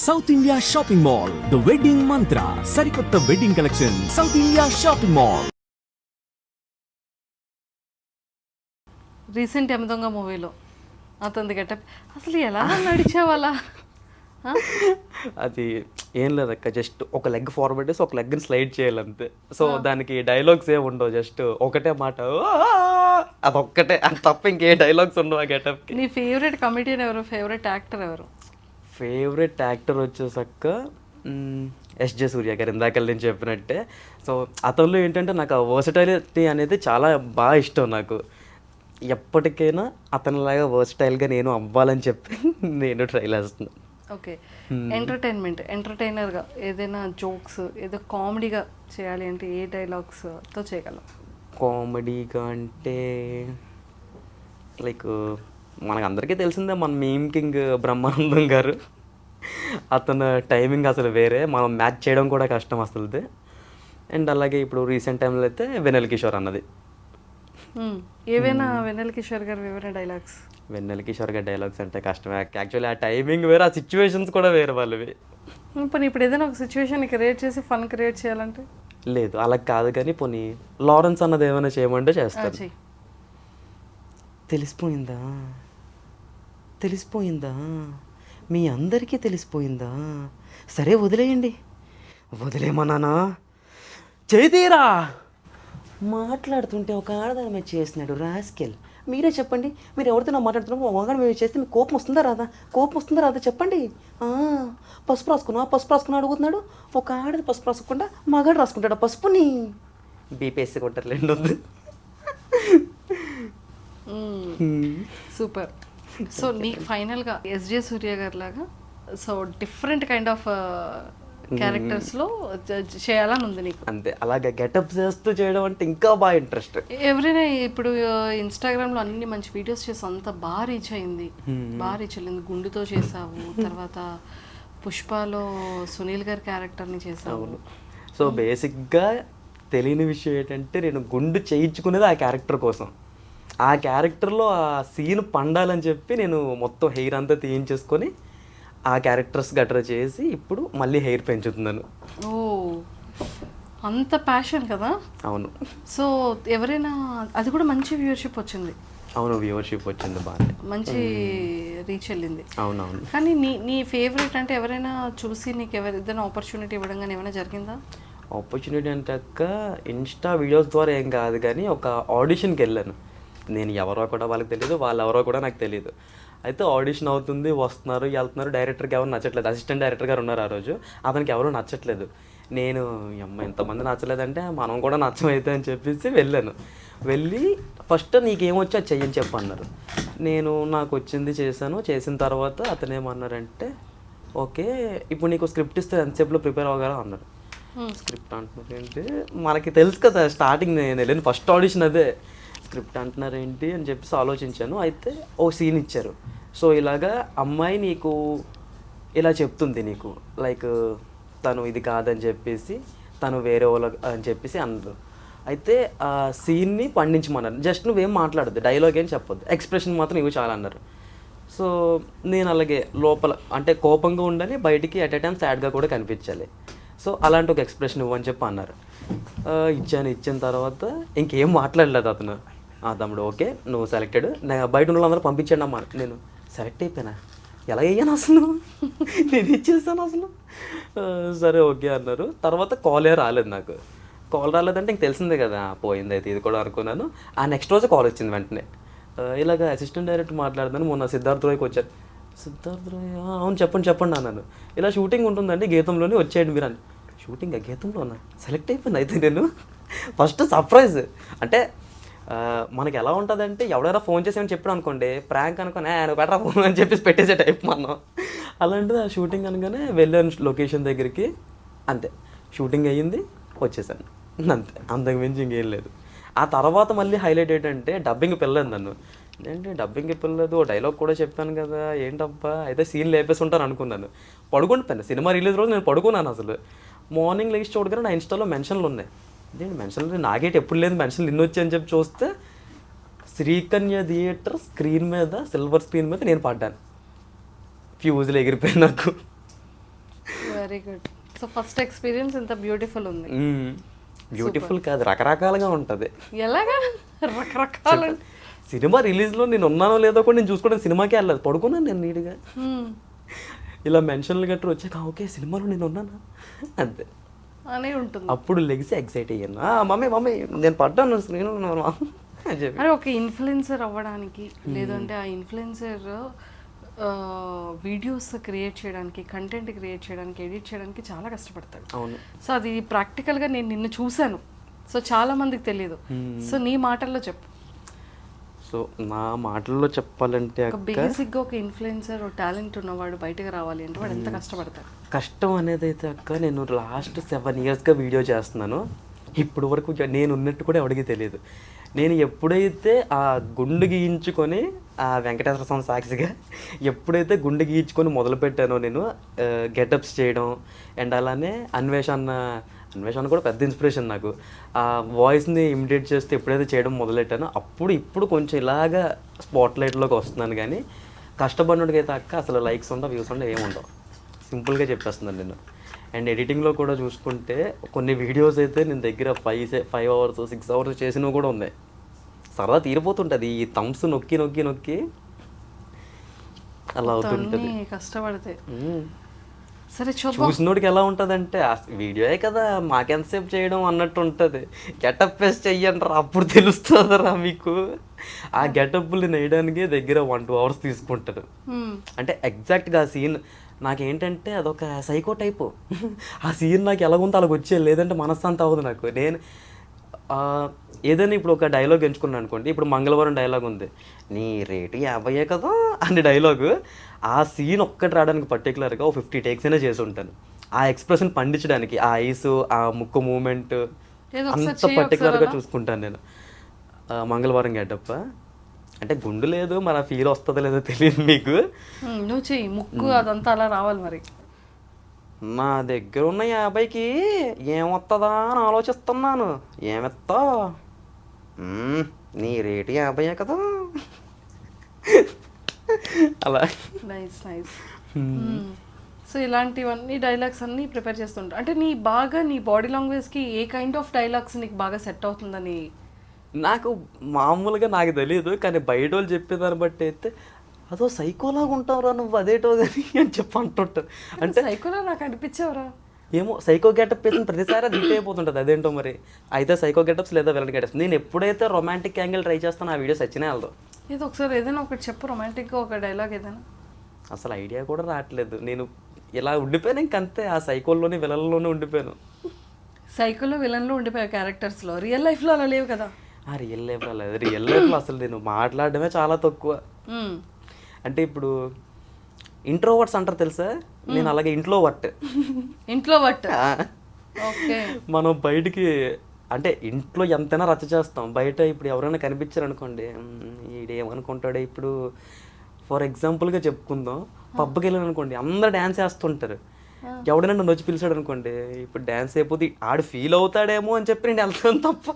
South India shopping mall the wedding మంత్ర సరికొత్త wedding collection south India shopping mall. Recent Yamadonga మూవీలో అతనిది getup అసలు ఎలా నడిచేవాళ్ళ? అది ఏం లేదక్క, జస్ట్ ఒక లెగ్ ఫార్వర్డ్ చేసి ఒక లెగ్ని స్లైడ్ చేయాలంతే. సో దానికి డైలాగ్స్ ఏమి ఉండవు, జస్ట్ ఒకటే మాట అదొక్కటే, అది తప్ప ఇంకే డైలాగ్స్ ఉండవు ఆ గెటప్కి. నీ ఫేవరెట్ కమెడియన్ ఎవరు? ఫేవరెట్ యాక్టర్ ఎవరు? ఫేవరెట్ యాక్టర్ వచ్చేసక్క ఎస్జే సూర్య గారు, ఇందాక నేను చెప్పినట్టే. సో అతనిలో ఏంటంటే నాకు ఆ వర్సటైలిటీ అనేది చాలా బాగా ఇష్టం. నాకు ఎప్పటికైనా అతనిలాగా వర్సటైల్గా నేను అవ్వాలని చెప్పి నేను ట్రై చేస్తున్నాను. ఓకే, ఎంటర్టైనర్గా ఏదైనా జోక్స్ ఏదో కామెడీగా చేయాలి అంటే ఏ డైలాగ్స్తో చేయగలం? కామెడీగా అంటే లైక్ మనకు అందరికీ తెలిసిందే, మన మీమ్ కింగ్ బ్రహ్మానందం గారు. అతను టైమింగ్ అసలు వేరే, మనం మ్యాచ్ చేయడం కూడా కష్టం అసలుది. అండ్ అలాగే ఇప్పుడు రీసెంట్ టైంలో అయితే వెన్నెల కిషోర్ అన్నది. ఏవైనా వెన్నెల కిషోర్ గారు ఏవైనా డైలాగ్స్? వెన్నెల కిషోర్ గారి డైలాగ్స్ అంటే కష్టమే యాక్చువల్లీ. ఆ టైమింగ్ వేరే, ఆ సిచ్యువేషన్స్ కూడా వేరే వాళ్ళవి. ఇప్పుడు ఏదైనా ఒక సిచ్యువేషన్ క్రియేట్ చేసి ఫన్ క్రియేట్ చేయాలంటే? లేదు అలా కాదు, కానీ పోనీ లారెన్స్ అన్నది ఏమైనా చేయమంటే చేస్తాను. తెలిసిపోయిందా తెలిసిపోయిందా మీ అందరికీ తెలిసిపోయిందా? సరే వదిలేయండి. వదిలేమన్నానా? చేతీరా మాట్లాడుతుంటే ఒక ఆడదాని మీద చేసినాడు రాస్కెల్. మీరే చెప్పండి, మీరు ఎవరితో మాట్లాడుతున్నారు? మగాడు మీద చేస్తే మీకు కోపం వస్తుందా రాదా? కోపం వస్తుందా రాదా చెప్పండి. పసుపు రాసుకున్నా అడుగుతున్నాడు. ఒక ఆడది పసుపు రాసుకుంటా మగాడు రాసుకుంటాడు పసుపుని. బీపీఎస్సీ కొట్టారు రెండు వద్దు. సూపర్. సో నీకు ఫైనల్గా ఎస్జే సూర్య గారి లాగా సో డిఫరెంట్ కైండ్ ఆఫ్ క్యారెక్టర్స్లో చేయాలని ఉంది నీకు? అంతే, అలాగే గెటప్ చేస్తూ చేయడం అంటే ఇంకా బాగా ఇంట్రెస్ట్. ఎవరైనా ఇప్పుడు ఇన్స్టాగ్రామ్లో అన్ని మంచి వీడియోస్ చేసి అంత బాగా రీచ్ అయింది, బాగా రీచ్ అయింది. గుండుతో చేసావు, తర్వాత పుష్పలో సునీల్ గారి క్యారెక్టర్ని చేసావు. సో బేసిక్గా తెలియని విషయం ఏంటంటే నేను గుండు చేయించుకునేది ఆ క్యారెక్టర్ కోసం. ఆ క్యారెక్టర్లో ఆ సీన్ పండాలని చెప్పి నేను మొత్తం హెయిర్ అంతా తీయించేసుకొని ఆ క్యారెక్టర్స్ గట్రా చేసి ఇప్పుడు మళ్ళీ హెయిర్ పెంచుతున్నాను. ఓ, అంత ప్యాషన్ కదా? అవును. సో ఎవరైనా అది కూడా మంచి వ్యూవర్షిప్ వచ్చింది? అవును, వ్యూవర్షిప్ వచ్చింది, బాగా మంచి రీచ్ వెళ్ళింది. అవునవును. కానీ నీ ఫేవరెట్ అంటే ఎవరైనా చూసి నీకు ఏదైనా ఆపర్చునిటీ ఇవ్వడం కానీ ఏమైనా జరిగిందా? ఆపర్చునిటీ అంటే అక్క ఇన్స్టా వీడియోస్ ద్వారా ఏం కాదు, కానీ ఒక ఆడిషన్కి వెళ్ళాను. నేను ఎవరో కూడా వాళ్ళకి తెలియదు, వాళ్ళు ఎవరో కూడా నాకు తెలియదు. అయితే ఆడిషన్ అవుతుంది, వస్తున్నారు, వెళ్తున్నారు. డైరెక్టర్కి ఎవరు నచ్చట్లేదు. అసిస్టెంట్ డైరెక్టర్ గారు ఉన్నారు ఆ రోజు, అతనికి ఎవరు నచ్చట్లేదు. నేను ఎంతమంది నచ్చలేదంటే మనం కూడా నచ్చమైతే అని చెప్పేసి వెళ్ళాను. వెళ్ళి ఫస్ట్ నీకేమొచ్చి అది చెయ్యని చెప్పి అన్నారు. నేను నాకు వచ్చింది చేశాను. చేసిన తర్వాత అతను ఏమన్నారంటే ఓకే ఇప్పుడు నీకు స్క్రిప్ట్ ఇస్తే ఎంతసేపులో ప్రిపేర్ అవ్వగలరా అన్నారు. స్క్రిప్ట్ అంటున్నారు ఏంటి, మనకి తెలుసు కదా స్టార్టింగ్ నేను వెళ్ళిన ఫస్ట్ ఆడిషన్ అదే. స్క్రిప్ట్ అంటున్నారు ఏంటి అని చెప్పేసి ఆలోచించాను. అయితే ఓ సీన్ ఇచ్చారు. సో ఇలాగా అమ్మాయి నీకు ఇలా చెప్తుంది, నీకు లైక్ తను ఇది కాదని చెప్పేసి తను వేరే వాళ్ళ అని చెప్పేసి అన్నారు. అయితే ఆ సీన్ని పండించమన్నారు. జస్ట్ నువ్వేం మాట్లాడద్దు, డైలాగ్ ఏం చెప్పొద్దు, ఎక్స్ప్రెషన్ మాత్రం ఇవి చాలా అన్నారు. సో నేను అలాగే లోపల అంటే కోపంగా ఉండాలి, బయటికి ఎట్ ఎ టైం సాడ్గా కూడా కనిపించాలి. సో అలాంటి ఒక ఎక్స్ప్రెషన్ ఇవ్వని చెప్పి అన్నారు. ఇచ్చిన తర్వాత ఇంకేం మాట్లాడలేదు అతను. తమ్ముడు ఓకే నువ్వు సెలెక్టెడ్, బయట ఉన్న వాళ్ళందరూ పంపించండి అమ్మా. నేను సెలెక్ట్ అయిపోయినా, ఎలా అయ్యాను అసలు, నేను ఇచ్చేసాను అసలు. సరే ఓకే అన్నారు. తర్వాత కాలే రాలేదు నాకు. కాల్ రాలేదంటే ఇంక తెలిసిందే కదా, పోయింది అయితే ఇది కూడా అనుకున్నాను. ఆ నెక్స్ట్ రోజే కాల్ వచ్చింది వెంటనే. ఇలాగ అసిస్టెంట్ డైరెక్టర్ మాట్లాడదాను, మొన్న సిద్ధార్థ్ రాయ్కి వచ్చారు. సిద్ధార్థ్ రాయ్ అవును చెప్పండి అన్నాను. ఇలా షూటింగ్ ఉంటుందండి గీతంలోనే, వచ్చేయండి మీరు అని. షూటింగ్ గీతంలో ఉన్నా, సెలెక్ట్ అయిపోయింది. అయితే నేను ఫస్ట్ సర్ప్రైజ్ అంటే మనకి ఎలా ఉంటుంది అంటే ఎవడైనా ఫోన్ చేసి ఏమని చెప్పాడు అనుకోండి, ప్రాంక్ అనుకోని ఆయన బెటరా ఫోన్ అని చెప్పేసి పెట్టేసే టైప్ మనం. అలాంటిది ఆ షూటింగ్ అనగానే వెళ్ళాను లొకేషన్ దగ్గరికి, అంతే షూటింగ్ అయ్యింది, వచ్చేసాను అంతే, అంతకు మించి ఇంకేం లేదు. ఆ తర్వాత మళ్ళీ హైలైట్ ఏంటంటే డబ్బింగ్ పిల్లలేదు నన్ను. ఏంటి డబ్బింగ్ పిల్లలేదు, డైలాగ్ కూడా చెప్పాను కదా ఏంటబ్బా, అయితే సీన్ లేపేసి ఉంటాను అనుకున్నాను. పడుకుంటాను, సినిమా రిలీజ్ రోజు నేను పడుకున్నాను. అసలు మార్నింగ్ లేచి చూడగానే నా ఇన్స్టాలో మెన్షన్లు ఉన్నాయి. ఇదేంటి మెన్షన్లు, నాగేటి ఎప్పుడు లేదు మెన్షన్లు నిన్ను వచ్చి అని చెప్పి చూస్తే శ్రీకన్య థియేటర్ స్క్రీన్ మీద, సిల్వర్ స్క్రీన్ మీద నేను పడ్డాను. ఫ్యూజులు ఎగిరిపోయి నాకు. Very good. So first experience ఇంత బ్యూటిఫుల్ ఉంది. బ్యూటిఫుల్ కాదు, రకరకాలుగా ఉంటుంది. ఎలాగా రకరకాల సినిమా రిలీజ్లో నేను ఉన్నానో లేదో కూడా నేను చూసుకోవడానికి సినిమాకే వెళ్ళలేదు, పడుకున్నాను నేను నీట్గా. ఇలా మెన్షన్లు గట్రా వచ్చాక ఓకే సినిమాలో నేను ఉన్నానా అంతే అనే ఉంటుంది. అప్పుడు లెగిసి ఎక్సైట్ అయ్యాను, మమ్మీ నేను పడ్డాను స్క్రీన్ అని చెప్పి. అరే ఒక ఇన్ఫ్లుయెన్సర్ అవ్వడానికి లేదంటే ఆ ఇన్ఫ్లుయెన్సర్ వీడియోస్ క్రియేట్ చేయడానికి, కంటెంట్ క్రియేట్ చేయడానికి, ఎడిట్ చేయడానికి చాలా కష్టపడతాడు. అవును. సో అది ప్రాక్టికల్గా నేను నిన్ను చూశాను. సో చాలా మందికి తెలియదు. సో నీ మాటల్లో చెప్పు. సో నా మాటల్లో చెప్పాలంటే ఒక బేసిక్గా ఒక ఇన్ఫ్లుయెన్సర్ టాలెంట్ ఉన్నవాడు బయటకు రావాలి అంటే వాడు ఎంత కష్టపడతాడు. కష్టం అనేది అయితే అక్క, నేను లాస్ట్ 7 yearsగా వీడియో చేస్తున్నాను. ఇప్పుడు వరకు నేను ఉన్నట్టు కూడా ఎవరికి తెలియదు. నేను ఎప్పుడైతే ఆ గుండు గీయించుకొని ఆ వెంకటేశ్వర స్వామి సాక్షిగా ఎప్పుడైతే గుండు గీయించుకొని మొదలుపెట్టానో నేను గెటప్స్ చేయడం, అండ్ అలానే అన్వేషణ కూడా పెద్ద ఇన్స్పిరేషన్ నాకు. ఆ వాయిస్ని ఇమిటేట్ చేస్తే ఎప్పుడైతే చేయడం మొదలెట్టానో ఇప్పుడు కొంచెం ఇలాగా స్పాట్లైట్లోకి వస్తున్నాను. కానీ కష్టపడినట్టుకైతే అక్క అసలు లైక్స్ ఉండవు, వ్యూస్ ఉండవు, ఏముండవు. సింపుల్గా చెప్పేస్తున్నాను నేను. అండ్ ఎడిటింగ్లో కూడా చూసుకుంటే కొన్ని వీడియోస్ అయితే నేను దగ్గర 5 hours 6 hours చేసినవి కూడా ఉన్నాయి. సరదా తీరిపోతుంటుంది ఈ థమ్స్ నొక్కి నొక్కి నొక్కి అలా అవుతుంటుంది. కష్టపడితే సరే చూసినోడికి ఎలా ఉంటుంది అంటే వీడియోయే కదా మాకెంతసేపు చేయడం అన్నట్టు ఉంటుంది. గెటప్ వేస్ట్ చెయ్యండి రా అప్పుడు తెలుస్తుందిరా మీకు. ఆ గెటప్లు వేయడానికి దగ్గర 1-2 hours తీసుకుంటారు. అంటే ఎగ్జాక్ట్గా ఆ సీన్ నాకేంటంటే అదొక సైకో టైపు. ఆ సీన్ నాకు ఎలాగుందో అలాగ వచ్చేది, లేదంటే మనశ్శాంతి అవ్వదు నాకు. నేను ఏదైనా ఇప్పుడు ఒక డైలాగ్ ఎంచుకున్నాను అనుకోండి, ఇప్పుడు మంగళవారం డైలాగ్ ఉంది, నీ రేటు 50 కదా అనే డైలాగు. ఆ సీన్ ఒక్కటి రావడానికి పర్టికులర్గా 50 takes అయినా చేసి ఉంటాను. ఆ ఎక్స్ప్రెషన్ పండించడానికి, ఆ ఐస్, ఆ ముక్కు మూమెంట్ అంత పర్టికులర్గా చూసుకుంటాను నేను. మంగళవారం గెటప్ అంటే గుండు లేదు, మరి ఆ ఫీల్ వస్తుందో లేదో తెలియదు మీకు. నువ్వు చెయ్యి, ముక్కు అదంతా అలా రావాలి. మరి నా దగ్గర ఉన్న 50కి ఏమొస్తుందా అని ఆలోచిస్తున్నాను. ఏమెత్తా నీ రేటు 50 కదా అలా. Nice nice. సో ఇలాంటివన్నీ డైలాగ్స్ అన్నీ ప్రిపేర్ చేస్తుంటా. అంటే నీ బాడీ లాంగ్వేజ్కి ఏ కైండ్ ఆఫ్ డైలాగ్స్ నీకు బాగా సెట్ అవుతుందని? నాకు మామూలుగా నాకు తెలియదు, కానీ బయట వాళ్ళు చెప్పేదాన్ని బట్టి అయితే అదో సైకోలాగా ఉంటావురా నువ్వు అదేటో కానీ అని చెప్పి అంటుంటారు. అంటే సైకోలా నాకు అనిపించావురా. ఏమో సైకో గెటప్ వేసిన ప్రతిసారి అది హిట్ అయిపోతుంటుంది, అదేంటో మరి. అయితే సైకో గెటప్స్ లేదా విలన్ గెటప్స్. నేను ఎప్పుడైతే రొమాంటిక్ యాంగిల్ ట్రై చేస్తాను ఆ వీడియోస్ వచ్చినా వెళ్దాం. ఏదో ఒకసారి ఏదైనా ఒకటి చెప్పు, రొమాంటిక్గా ఒక డైలాగ్ ఏదైనా. అసలు ఐడియా కూడా రావట్లేదు. నేను ఇలా ఉండిపోయాను ఇంకంతే, ఆ సైకోల్లోనే విలన్లోనే ఉండిపోయాను. సైకోలో విలన్లో ఉండిపోయావు క్యారెక్టర్స్లో. రియల్ లైఫ్లో అలా లేవు కదా. రియల్ లైఫ్లో లేదు. రియల్ లైఫ్లో అసలు నేను మాట్లాడడమే చాలా తక్కువ. అంటే ఇప్పుడు ఇంట్రోవర్ట్స్ అంటారు తెలుసా, నేను అలాగే ఇంట్లో వర్ట్. ఓకే. మనం బయటికి అంటే ఇంట్లో ఎంతైనా రచ్చ చేస్తాం, బయట ఇప్పుడు ఎవరైనా కనిపించారు అనుకోండి, ఈడేమనుకుంటాడు. ఇప్పుడు ఫర్ ఎగ్జాంపుల్గా చెప్పుకుందాం, పబ్కి వెళ్ళాను అనుకోండి, అందరు డ్యాన్స్ వేస్తుంటారు. ఎవడైనా నన్ను వచ్చి పిలిచాడు అనుకోండి, ఇప్పుడు డ్యాన్స్ అయిపోతే ఆడు ఫీల్ అవుతాడేమో అని చెప్పి నేను వెళ్తాను తప్ప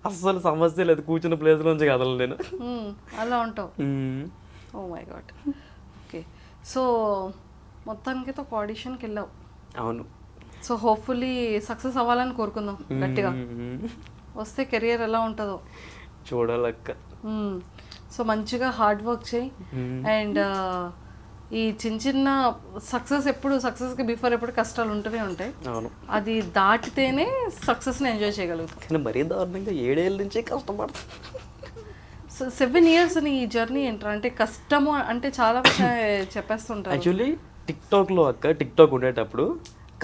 అస్సలు సమస్య లేదు. కూర్చున్న ప్లేస్ నుంచి కదలను నేను. అలా ఉంటావు. Oh my God. Okay. So మొత్తానికి ఒక ఆడిషన్కి వెళ్ళావు. అవును. సో హోప్ఫుల్లీ సక్సెస్ అవ్వాలని కోరుకుందాం గట్టిగా. వస్తే కెరియర్ ఎలా ఉంటుందో చూడాలక్క. సో మంచిగా హార్డ్ వర్క్ చేయి. అండ్ ఈ చిన్న చిన్న సక్సెస్కి బిఫోర్ ఎప్పుడు కష్టాలు ఉంటూనే ఉంటాయి. అవును. అది దాటితేనే సక్సెస్ని ఎంజాయ్ చేయగలుగుతాం. కానీ మరీ దారుణంగా 7 ఏళ్ళ నుంచే కష్టపడతాం. సో 7 years నీ జర్నీ ఏంట్రా? అంటే కష్టము అంటే చాలా చెప్పేస్తుంటారు. యాక్చువల్లీ టిక్టాక్ ఉండేటప్పుడు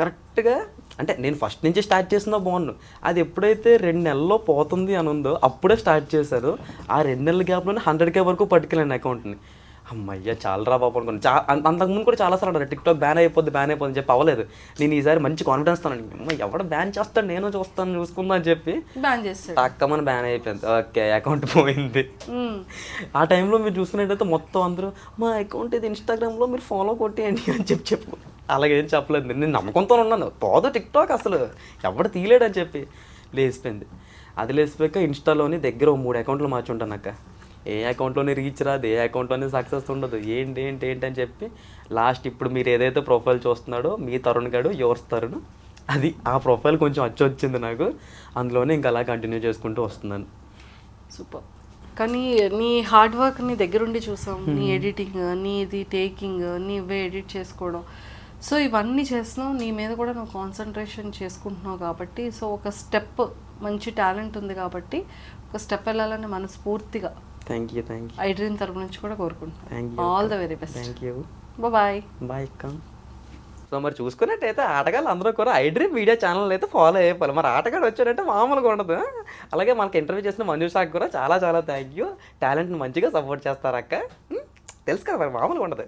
కరెక్ట్గా అంటే నేను ఫస్ట్ నుంచి స్టార్ట్ చేసినా బాగున్నాను. అది ఎప్పుడైతే 2 నెలల్లో పోతుంది అని ఉందో అప్పుడే స్టార్ట్ చేశారు. ఆ 2 నెలల గ్యాప్లోనే 100K వరకు పట్టుకెళ్ళాను అకౌంట్ని. అమ్మయ్య చాలా రా బాబు అనుకున్నాను. అంతకుముందు కూడా చాలాసార్లు అన్నారు టిక్టాక్ బ్యాన్ అయిపోద్ది అని చెప్పి అవ్వలేదు. నేను ఈసారి మంచి కాన్ఫిడెన్స్ తాను, అమ్మ ఎవడ బ్యాన్ చేస్తాడు నేను చూసుకుందా అని చెప్పి బ్యాన్ చేస్తాడు. టక్కమని బ్యాన్ అయిపోయింది. ఓకే అకౌంట్ పోయింది. ఆ టైంలో మీరు చూసుకునేటైతే మొత్తం అందరూ మా అకౌంట్ ఇది ఇన్స్టాగ్రామ్లో మీరు ఫాలో కొట్టేయండి అని చెప్పు. అలాగేం చెప్పలేదు. నేను నమ్మకంతో ఉన్నాను, పోదు టిక్టాక్ అసలు ఎవడు తీయలేడని చెప్పి లేచిపోయింది. అది లేచిపోయాక ఇన్స్టాలోని దగ్గర 3 అకౌంట్లు మార్చుంటాను అక్క. ఏ అకౌంట్లోనే రీచ్ రాదు, ఏ అకౌంట్లోనే సక్సెస్ ఉండదు, ఏంటి ఏంటి ఏంటి అని చెప్పి లాస్ట్ ఇప్పుడు మీరు ఏదైతే ప్రొఫైల్ చూస్తున్నాడో మీ తరుణ్ గడు యువర్స్ తరుణ్, అది ఆ ప్రొఫైల్ కొంచెం వచ్చింది నాకు, అందులోనే ఇంకా అలా కంటిన్యూ చేసుకుంటూ వస్తున్నాను. సూపర్. కానీ నీ హార్డ్ వర్క్ నీ దగ్గరుండి చూసాం, నీ ఎడిటింగ్, నీది టేకింగ్, నీవే ఎడిట్ చేసుకోవడం, సో ఇవన్నీ చేస్తున్నావు, నీ మీద కూడా నువ్వు కాన్సన్ట్రేషన్ చేసుకుంటున్నావు కాబట్టి, సో ఒక స్టెప్ మంచి టాలెంట్ ఉంది కాబట్టి ఒక స్టెప్ వెళ్ళాలని మనస్ఫూర్తిగా థ్యాంక్ యూ ఐడ్రీన్ తరపు నుంచి కూడా కోరుకుంటున్నాను. Thank you all the very best. Thank you. Bye. Bye అక్క. సో మరి చూసుకున్నట్టయితే ఆటగాళ్ళు అందరూ కూడా ఐడ్రీమ్ మీడియా ఛానల్ అయితే ఫాలో అయిపోవాలి. మరి ఆటగాడు వచ్చాడంటే మామూలుగా ఉండదు. అలాగే మనకి ఇంటర్వ్యూ చేసిన మంజుషాకి కూడా చాలా చాలా థ్యాంక్ యూ. టాలెంట్ని మంచిగా సపోర్ట్ చేస్తారు అక్క, తెలుసు కదా మరి మామూలుగా ఉండదు.